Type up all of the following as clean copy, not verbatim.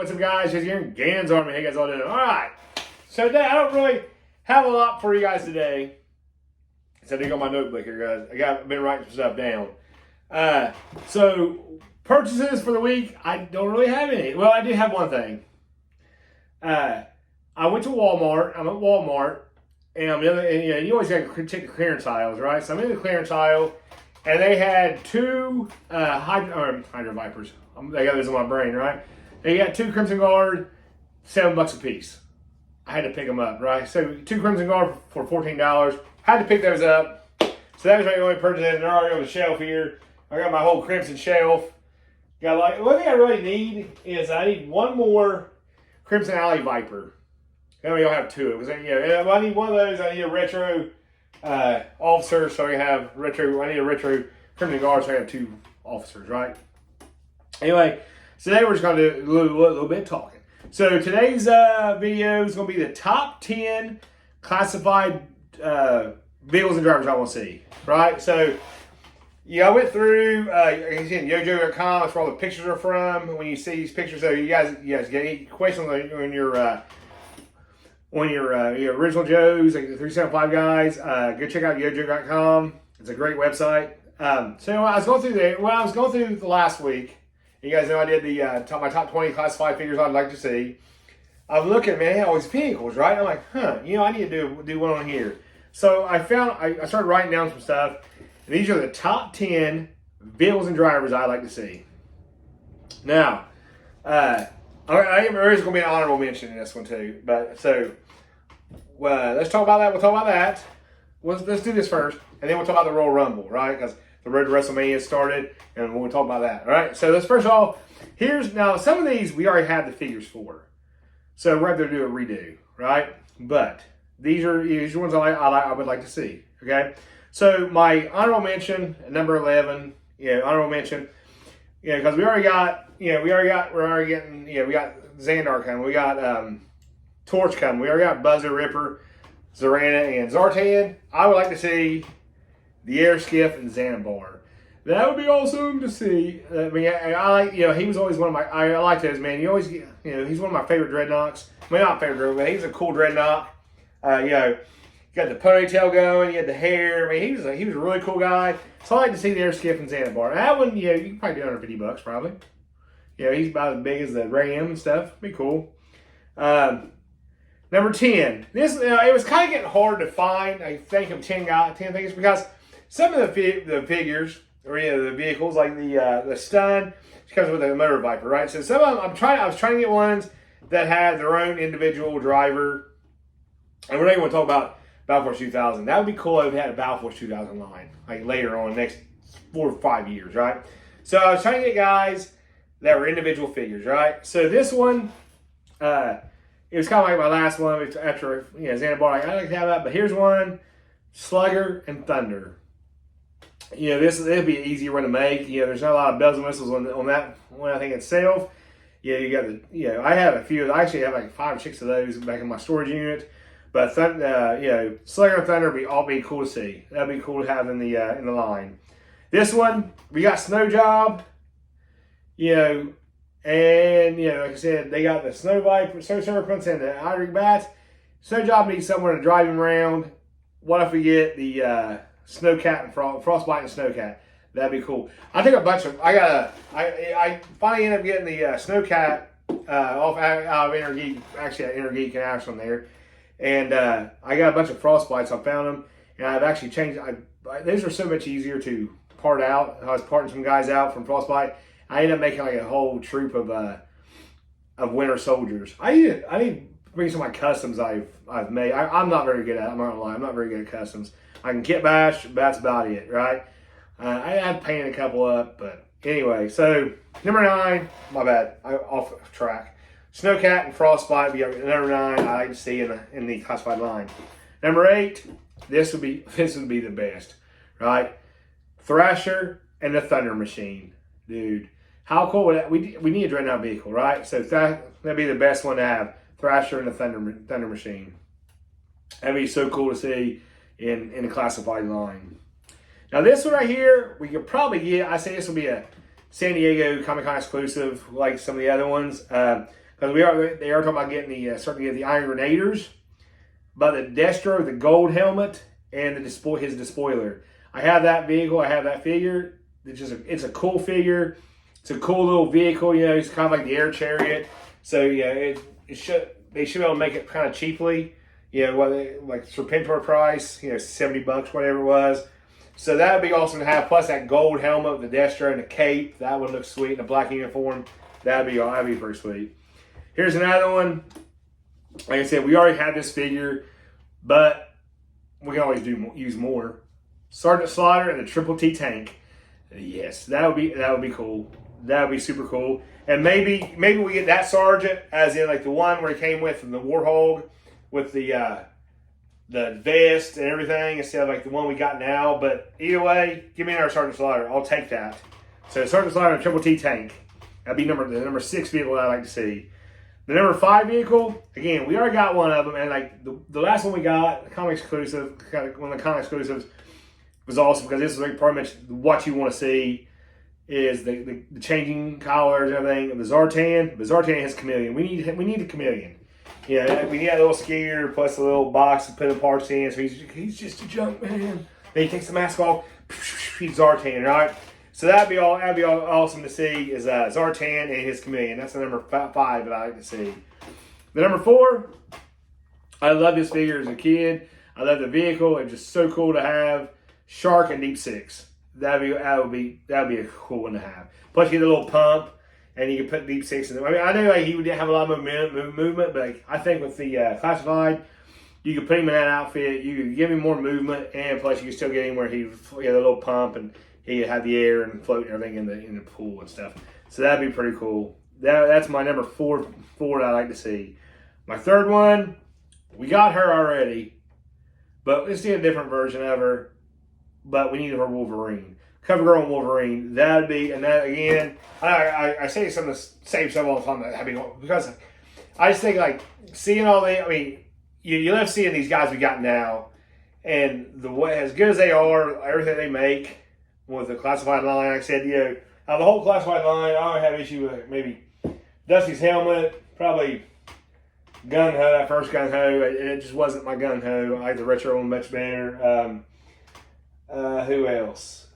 What's up, guys? Just here in Gans Army. How you guys all doing? All right. So today, I don't really have a lot for you guys today. So I do got my notebook here, guys. I've been writing some stuff down. So purchases for the week, I don't really have any. Well, I do have one thing. I went to Walmart. I'm at Walmart, and you always got to check the clearance aisles, right? So I'm in the clearance aisle, and they had two Hydro Vipers. I got this in my brain, right? They got two Crimson Guard, $7 a piece. I had to pick them up, right? So two Crimson Guard for $14. Had to pick those up. So that was my only purchase, and they're already on the shelf here. I got my whole Crimson shelf. Got one thing I really need is I need one more Crimson Alley Viper. I mean, I'll have two. Because I need one of those. I need a retro officer, so I have retro. I need a retro Crimson Guard, so I have two officers, right? Anyway, so today we're just going to do a little bit of talking. So today's video is going to be the top 10 classified vehicles and drivers I want to see, right? So, I went through, yojo.com, that's where all the pictures are from. When you see these pictures, so you guys get any questions on your original Joes, like the 375 guys, go check out yojo.com. It's a great website. So I was going through the last week. You guys know I did my top 20 classified figures I'd like to see. I'm looking, man, they had all these vehicles, right? I'm like, I need to do one on here. So I started writing down some stuff. And these are the top 10 vehicles and drivers I'd like to see. Now, there is going to be an honorable mention in this one too. But let's talk about that. We'll talk about that. Let's do this first, and then we'll talk about the Royal Rumble, right? Because the road to WrestleMania started, and we'll talk about that. All right. So let's first of all, some of these we already have the figures for, so we're going to do a redo, right? But these are ones I would like to see. Okay. So my honorable mention, number 11, honorable mention, because we got Xandar coming, we got Torch coming, we already got Buzzer, Ripper, Zarana, and Zartan. I would like to see the Air Skiff and Xanabar. That would be awesome to see. I mean, I like, he was always one of my, I like those, man. You always, he's one of my favorite dreadnoughts. I mean, not favorite, but he's a cool dreadnought. You got the ponytail going, you had the hair. I mean, he was a really cool guy. So I like to see the Air Skiff and Xanabar. That one, you can probably do $150 probably. He's about as big as the Ram and stuff. Be cool. Number 10. This it was kind of getting hard to find. I think of 10 figures because some of the figures or the vehicles like the Stun, it comes with a motor Viper, right? So some of them I was trying to get ones that had their own individual driver. And we're not going to talk about Battle Force 2000. That would be cool if we had a Battle Force 2000 line, like later on, next 4 or 5 years, right? So I was trying to get guys that were individual figures, right? So this one, it was kind of like my last one after Xanabar. I like to have that, but here's one: Slugger and Thunder. It'd be an easy one to make. There's not a lot of bells and whistles on that one. I think itself. You got I have a few. I actually have like 5 or 6 of those back in my storage unit. But Slugger and Thunder would be cool to see. That'd be cool to have in the line. This one, we got Snow Job. And like I said, they got the Snow Viper, Snow Serpents, and the Ivory Bats. Snow Job needs someone to drive him around. What if we get the Snowcat and Frostbite and Snowcat? That'd be cool. I think I finally ended up getting the Snowcat off out of Intergeek. Actually, at Intergeek and Ashland there. And I got a bunch of Frostbites. I found them, and I've actually changed. These are so much easier to part out. I was parting some guys out from Frostbite. I ended up making like a whole troop of Winter Soldiers. I need to bring some of my customs I've made. I'm not very good at it. I'm not gonna lie. I'm not very good at customs. I can kit bash, but that's about it, right? I have painted a couple up, but anyway. So number 9, my bad. I off track. Snowcat and Frostbite be number 9. I like to see in the classified line. Number 8, this would be the best, right? Thrasher and the Thunder Machine, dude. How cool would that? We need a dreadnought vehicle, right? So that'd be the best one to have. Thrasher and the Thunder Machine. That'd be so cool to see in the classified line. Now this one right here, we could probably get. I say this will be a San Diego Comic-Con exclusive, like some of the other ones. because they are talking about getting starting to get the Iron Grenaders, but the Destro, the gold helmet, and his despoiler. I have that vehicle. I have that figure. It's a cool figure. It's a cool little vehicle. It's kind of like the Air Chariot. So they should be able to make it kind of cheaply. Like Serpentor price. $70, whatever it was. So that would be awesome to have. Plus that gold helmet, the Destro, and the cape. That would look sweet in a black uniform. That'd be pretty sweet. Here's another one. Like I said, we already have this figure, but we can always use more. Sergeant Slaughter and the Triple T tank. Yes, that would be cool. That would be super cool. And maybe we get that Sergeant as in like the one where he came with from the Warthog with the vest and everything instead of like the one we got now. But either way, give me another Sergeant Slaughter. I'll take that. So Sergeant Slaughter and Triple T tank. That'd be the number 6 vehicle that I like to see. The number 5 vehicle, again, we already got one of them, and like the last one we got, the comic exclusive, one of the comic exclusives, was awesome because this is like pretty much what you want to see is the changing collars and everything. The Zartan has Chameleon. We need a Chameleon. We need that little skier plus a little box to put the parts in. So he's just a junk man. Then he takes the mask off. He's Zartan, right? So that'd be awesome to see is Zartan and his Chameleon. That's the number 5 that I like to see. The number 4, I love this figure as a kid. I love the vehicle. It's just so cool to have. Shark and Deep Six. That'd be a cool one to have. Plus you get a little pump, and you can put Deep Six in there. I mean, I know he would have a lot of movement, but I think with the classified, you could put him in that outfit. You could give him more movement, and plus you could still get him where he had a little pump and he had the air and float and everything in the pool and stuff. So that'd be pretty cool. That's my number 4 that I like to see. My 3rd one, we got her already, but let's see a different version of her. But we need her Wolverine. Cover Girl and Wolverine. That'd be, and that again, I say some of the same stuff all the time because I just think like seeing all the, I mean, you love seeing these guys we got now, and the way as good as they are, everything they make with the classified line. Like I said, the whole classified line, I only have issue with maybe Dusty's helmet, probably Gung Ho, that first Gung Ho. It just wasn't my Gung Ho. I like the retro one much better. Who else?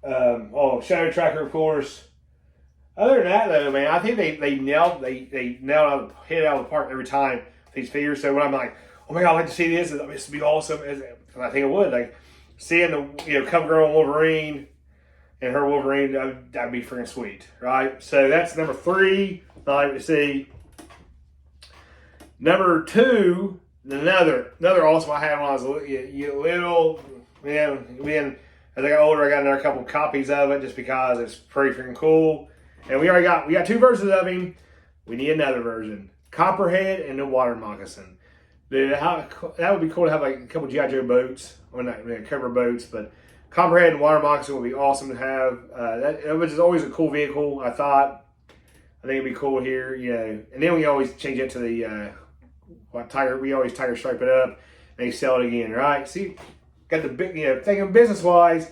Shadow Tracker, of course. Other than that, though, man, I think they nailed hit it out of the park every time these figures. So when I'm like, oh my god, I'd like to see this. This would be awesome. And I think it would. Like seeing the Cover Girl and Wolverine and her Wolverine, that'd be freaking sweet, right? So that's number 3. I like to see. Number 2, another awesome I had when I was little. As I got older, I got another couple copies of it just because it's pretty freaking cool. And we got 2 versions of him. We need another version. Copperhead and the Water Moccasin. Dude, that would be cool to have like a couple G.I. Joe boats. Or not cover boats, but Copperhead and Water Moccasin would be awesome to have. That was always a cool vehicle, I thought. I think it'd be cool here, And then we always change it to the Tiger. We always Tiger stripe it up and they sell it again, right? See, got the big, thinking business wise,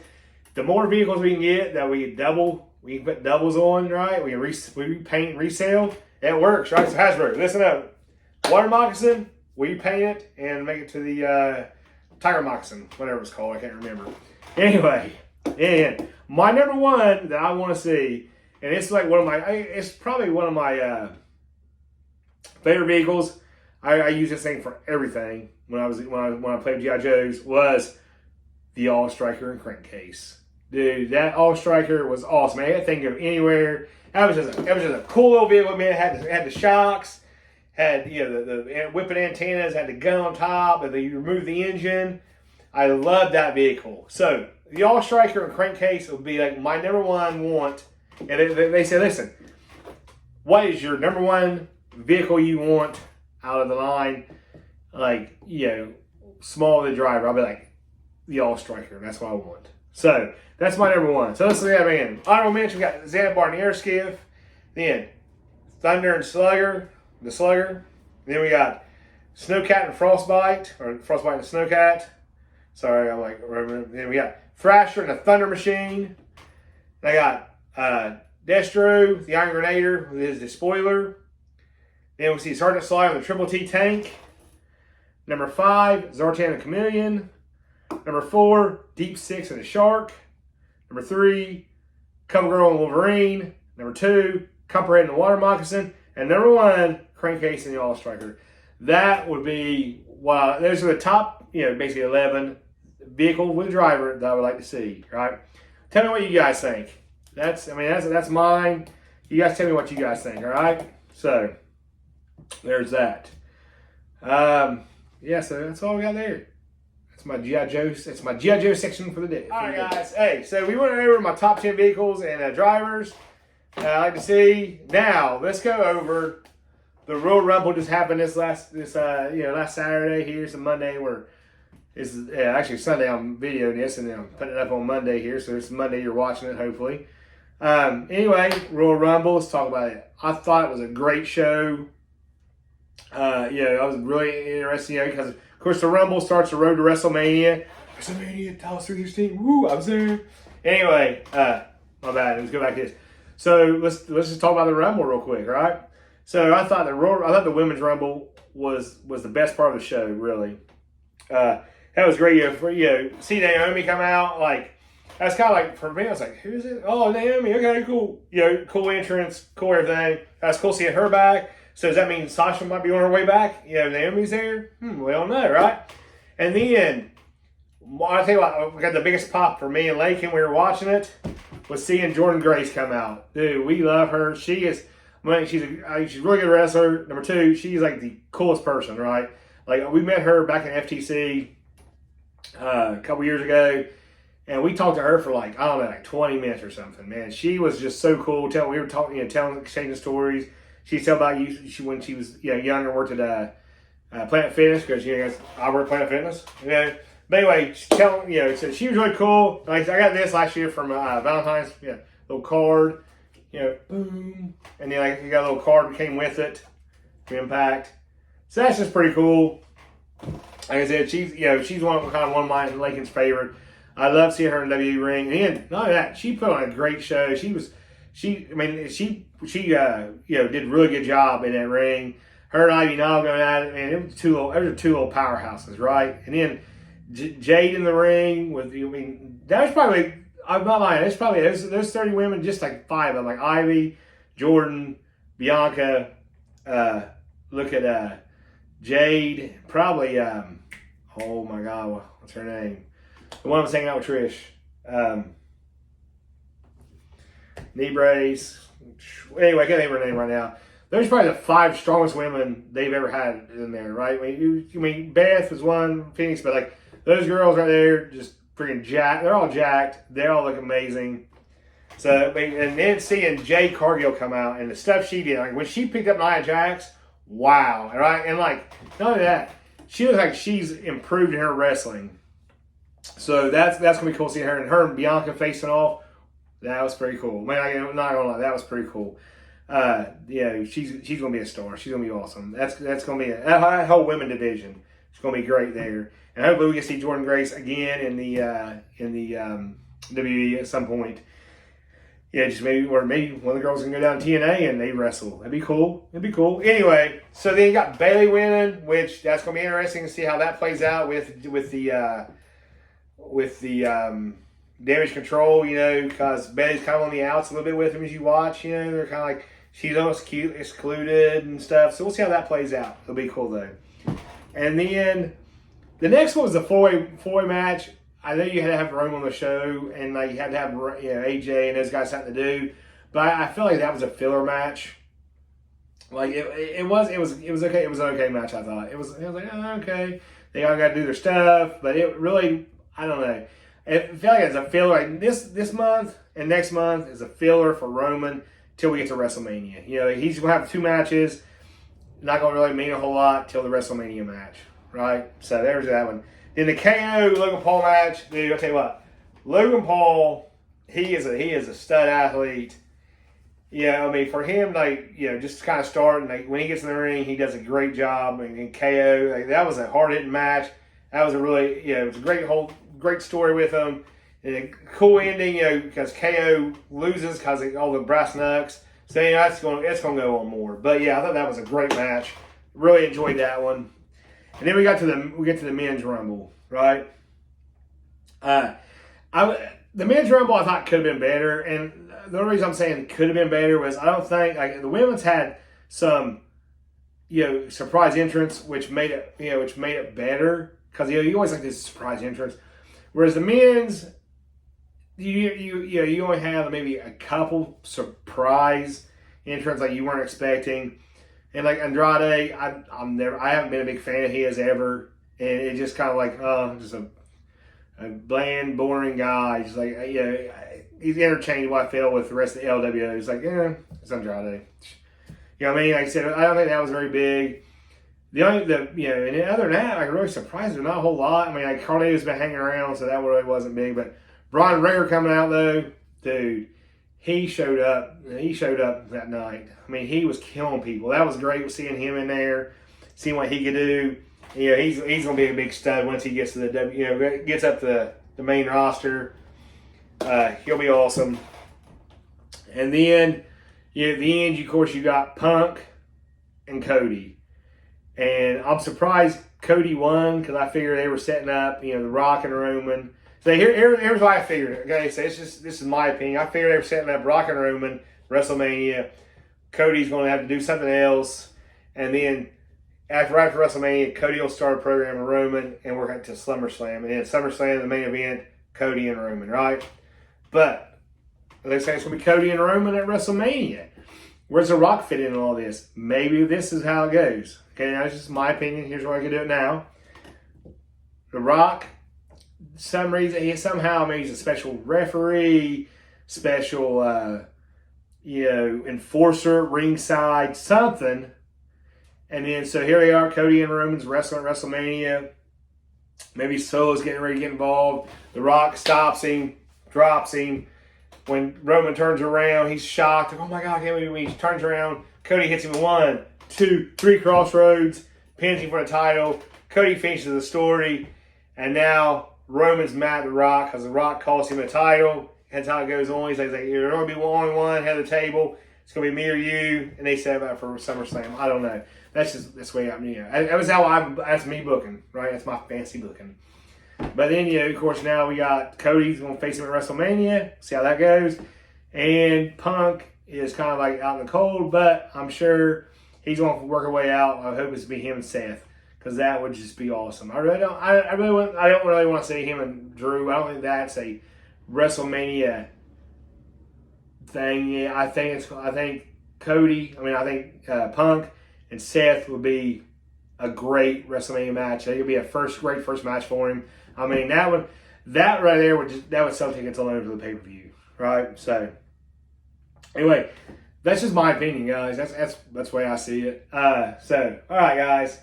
the more vehicles we can get that we can put doubles on, right? We can repaint and resell. It works, right? So Hasbro, listen up. Water Moccasin, we paint it and make it to the Tiger Moccasin, whatever it's called. I can't remember. Anyway, and my number 1 that I want to see, and it's like it's probably one of my favorite vehicles. I use this thing for everything when I played G.I. Joes, was the All Striker and Crankcase. Dude, that All Striker was awesome. Man, that thing go anywhere. It was just a cool little vehicle, man. It had the shocks, had the whipping antennas, had the gun on top, and you remove the engine. I love that vehicle. So the All Striker and Crankcase would be like my number 1 want. And they said, listen, what is your number 1 vehicle you want out of the line? Like, small the driver. I'll be like, the All Striker. That's what I want. So that's my number 1. So let's look at it again. Honorable mention, we got Xanabar and the Air Skiff. Then Thunder and Slugger, the Slugger. Then we got Snowcat and Frostbite, or Frostbite and Snowcat. Sorry, I'm like, then we got Thrasher and the Thunder Machine. I got Destro, the Iron Grenader with his despoiler. Then we see Sergeant Slaughter on the Triple T tank. Number 5, Zartan the Chameleon. Number 4, Deep Six and the Shark. Number 3, Cover Girl and Wolverine. Number 2, Copperhead and the Water Moccasin. And number 1, Crankcase and the All Striker. That would be, wow, those are the top, basically 11 vehicle with driver that I would like to see, right? Tell me what you guys think. That's mine. You guys tell me what you guys think, all right? So, there's that. Yeah, so that's all we got there. That's my G.I. Joe. It's my G.I. Joe section for the day. All right, guys. Hey, so we went over my top 10 vehicles and drivers I like to see. Now, let's go over the Royal Rumble. Just happened last Saturday here. It's a Monday where it's actually Sunday. I'm videoing this and then I'm putting it up on Monday here. So it's Monday you're watching it, hopefully. Anyway, Royal Rumble. Let's talk about it. I thought it was a great show. I was really interested, because of course the Rumble starts the road to WrestleMania. WrestleMania, Dallas 316. Woo, I was there. Anyway, my bad. Let's go back to this. So let's just talk about the Rumble real quick, right? So I thought the Women's Rumble was the best part of the show, really. That was great. See Naomi come out, like that's kind of like for me. I was like, who is it? Oh, Naomi. Okay, cool. Cool entrance, cool everything. That's cool seeing her back. So does that mean Sasha might be on her way back? Naomi's there? We don't know, right? And then, I tell you what, we got the biggest pop for me and Lakin. We were watching it, was seeing Jordynne Grace come out. Dude, we love her. She's a really good wrestler. Number 2, she's like the coolest person, right? Like we met her back in FTC a couple years ago, and we talked to her for like 20 minutes or something. Man, she was just so cool. We were talking, exchanging stories. She told about when she was younger, worked at Planet Fitness, because I work at Planet Fitness. But anyway, so she was really cool. Like I got this last year from Valentine's, little card, boom, and then you got a little card that came with it from Impact. So that's just pretty cool. Like I said, she's one of my Lakin's favorite. I love seeing her in the WWE ring, and not only that, she put on a great show. She did a really good job in that ring. Her and Ivy Nile going at it, man. It was two little powerhouses, right? And then Jade in the ring that was probably, I'm not lying, it's probably those 30 women, just like 5 of them, like Ivy, Jordan, Bianca. Look at Jade, probably. Oh my God, what's her name? The one that was hanging out with Trish. Knee brace. Anyway, I can't think of her name right now. Those are probably the 5 strongest women they've ever had in there, right? Beth was one, Phoenix, but like those girls right there, just freaking jacked. They're all jacked. They all look amazing. So, and then seeing Jade Cargill come out and the stuff she did, like when she picked up Nia Jax, wow, right? And like not only that, she looks like she's improved in her wrestling. So that's gonna be cool seeing her and Bianca facing off. That was pretty cool. Man, I'm not gonna lie, that was pretty cool. She's gonna be a star. She's gonna be awesome. That's gonna be that whole women division. It's gonna be great there, and hopefully we can see Jordynne Grace again in the WWE at some point. Just maybe one of the girls can go down to TNA and they wrestle. That'd be cool. Anyway, so then you got Bayley winning, which that's gonna be interesting to see how that plays out with the Damage Control, because Bayley's kind of on the outs a little bit with him as you watch. They're kind of like she's almost excluded and stuff. So we'll see how that plays out. It'll be cool though. And then the next one was the four-way match. I know you had to have Rome on the show, and like you had to have AJ and those guys something to do, but I feel like that was a filler match. Like it was okay. It was an okay match. I thought it was like okay. They all got to do their stuff, but it really, I don't know. I feel like it's a filler. Like this month and next month is a filler for Roman till we get to WrestleMania. He's gonna have 2 matches. Not gonna really mean a whole lot till the WrestleMania match, right? So there's that one. Then the KO Logan Paul match, dude. I'll tell you what, Logan Paul, he is a stud athlete. For him, just kind of starting, when he gets in the ring, he does a great job. And KO, that was a hard hitting match. That was a really, it was a great story with him. And a cool ending, because KO loses because of all the brass knucks. So that's going to go on more. But yeah, I thought that was a great match. Really enjoyed that one. And then we get to the men's rumble, right? The men's rumble I thought could have been better, and the only reason I'm saying it could have been better was I don't think the women's had some surprise entrance, which made it better because you always like this surprise entrance, whereas the men's you only have maybe a couple surprise entrants like you weren't expecting, and like Andrade, I haven't been a big fan of his ever, and it just kind of like just a bland, boring guy. Just like he's interchangeable. I feel with the rest of the LWO. It's like it's Andrade. You know what I mean? Like I said, I don't think that was very big. And other than that, like really surprised, not a whole lot. I mean, like Carlito's been hanging around, so that really wasn't big, but. Brian Rager coming out though, dude, he showed up. He showed up that night. I mean, he was killing people. That was great seeing him in there, seeing what he could do. He's gonna be a big stud once he gets to the gets up to the main roster. He'll be awesome. And then at the end, of course, you got Punk and Cody, and I'm surprised Cody won because I figured they were setting up, The Rock and Roman. So here's why I figured it. Okay, so this is my opinion. I figured they were setting up Rock and Roman WrestleMania. Cody's going to have to do something else, and then right after WrestleMania, Cody will start a program with Roman, and we're heading to SummerSlam, and then SummerSlam, the main event, Cody and Roman, right? But they say it's going to be Cody and Roman at WrestleMania. Where's The Rock fit in all this? Maybe this is how it goes. Okay, that's just my opinion. Here's where I can do it now. The Rock. Some reason he's a special referee, special enforcer, ringside, something. And then so here they are, Cody and Roman's wrestling at WrestleMania. Maybe Solo's getting ready to get involved. The Rock stops him, drops him. When Roman turns around, he's shocked. Like, oh my God, I can't believe me. He turns around. Cody hits him with 1, 2, 3 crossroads, pins him for the title. Cody finishes the story, and now Roman's mad at The Rock because The Rock cost him a title. That's how it goes on. He's like, you're going to be one head of the table. It's going to be me or you. And they set up for SummerSlam. I don't know. That's the way I'm, that's me booking, right? That's my fancy booking. But then, of course, now we got Cody's going to face him at WrestleMania. See how that goes. And Punk is kind of like out in the cold, but I'm sure he's going to work her way out. I hope it's to be him and Seth, because that would just be awesome. I don't really want to see him and Drew. I don't think that's a WrestleMania thing. Yeah, I think Cody. I think Punk and Seth would be a great WrestleMania match. I think it'd be a great first match for him. I mean, that right there would sell tickets alone to the pay-per-view, right? So anyway, that's just my opinion, guys. That's the way I see it. So all right, guys.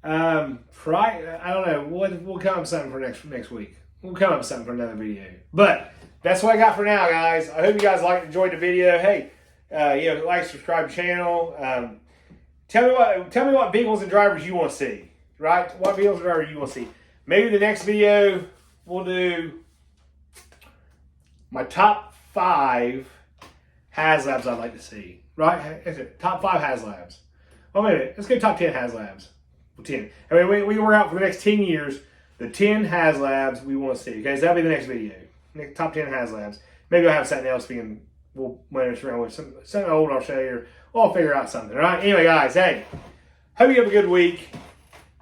I don't know. We'll come up with something for next week. We'll come up with something for another video. But that's what I got for now, guys. I hope you guys enjoyed the video. Hey, like, subscribe to the channel. Tell me what vehicles and drivers you want to see. Right? What vehicles and drivers you want to see. Maybe the next video we'll do my top 5 HasLabs I'd like to see. Right? Top 5 HasLabs. Well, maybe let's go top 10 HasLabs. 10. I mean, we were out for the next 10 years. The 10 HasLabs we want to see. Okay, so that'll be the next video. Top 10 HasLabs. Maybe I'll have something else we'll manage around with. Something old I'll show you, or I'll figure out something. All right? Anyway, guys, hey, hope you have a good week,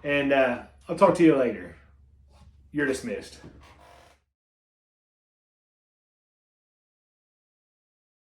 and I'll talk to you later. You're dismissed.